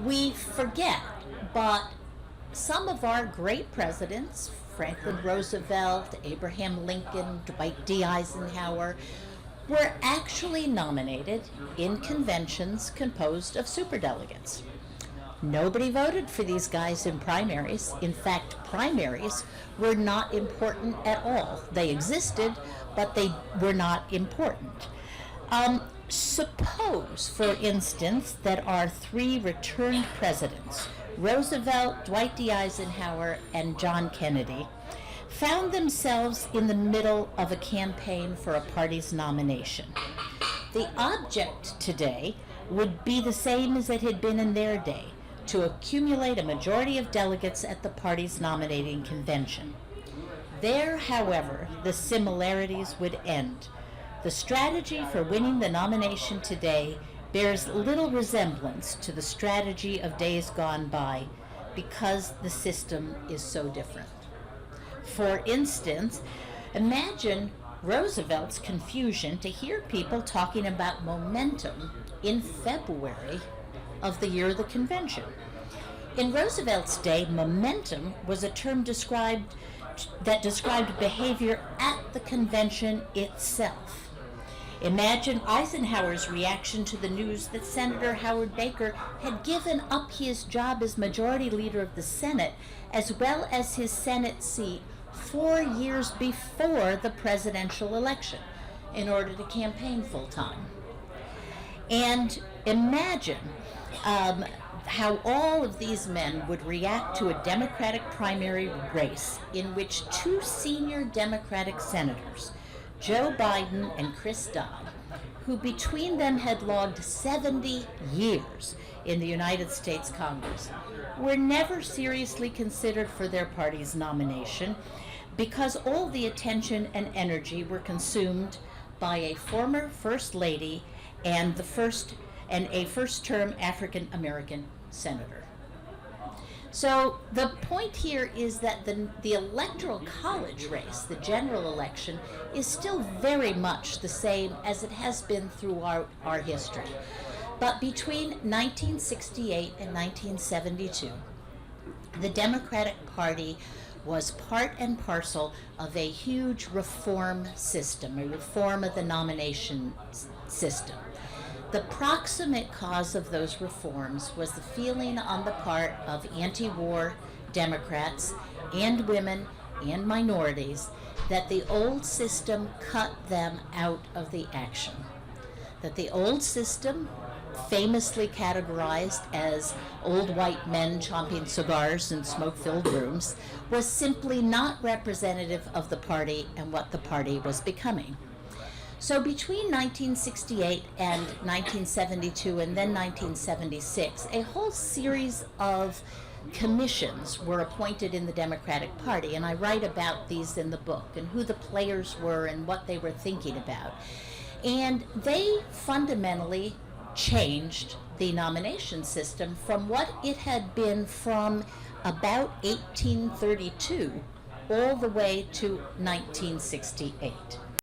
we forget, but some of our great presidents, Franklin Roosevelt, Abraham Lincoln, Dwight D. Eisenhower, were actually nominated in conventions composed of superdelegates. Nobody voted for these guys in primaries. In fact, primaries were not important at all. They existed, but they were not important. Suppose, for instance, that our three returned presidents, Roosevelt, Dwight D. Eisenhower, and John Kennedy, found themselves in the middle of a campaign for a party's nomination. The object today would be the same as it had been in their day, to accumulate a majority of delegates at the party's nominating convention. There, however, the similarities would end. The strategy for winning the nomination today bears little resemblance to the strategy of days gone by because the system is so different. For instance, imagine Roosevelt's confusion to hear people talking about momentum in February of the year of the convention. In Roosevelt's day, momentum was a term that described behavior at the convention itself. Imagine Eisenhower's reaction to the news that Senator Howard Baker had given up his job as majority leader of the Senate, as well as his Senate seat 4 years before the presidential election, in order to campaign full-time. And imagine how all of these men would react to a Democratic primary race in which two senior Democratic senators, Joe Biden and Chris Dodd, who between them had logged 70 years in the United States Congress, were never seriously considered for their party's nomination because all the attention and energy were consumed by a former First Lady and a first-term African-American senator. So the point here is that the electoral college race, the general election, is still very much the same as it has been throughout our history. But between 1968 and 1972, the Democratic Party was part and parcel of a huge reform system, a reform of the nomination system. The proximate cause of those reforms was the feeling on the part of anti-war Democrats and women and minorities that the old system cut them out of the action. That the old system, famously categorized as old white men chomping cigars in smoke-filled rooms, was simply not representative of the party and what the party was becoming. So between 1968 and 1972 and then 1976, a whole series of commissions were appointed in the Democratic Party, and I write about these in the book and who the players were and what they were thinking about. And they fundamentally changed the nomination system from what it had been from about 1832 all the way to 1968.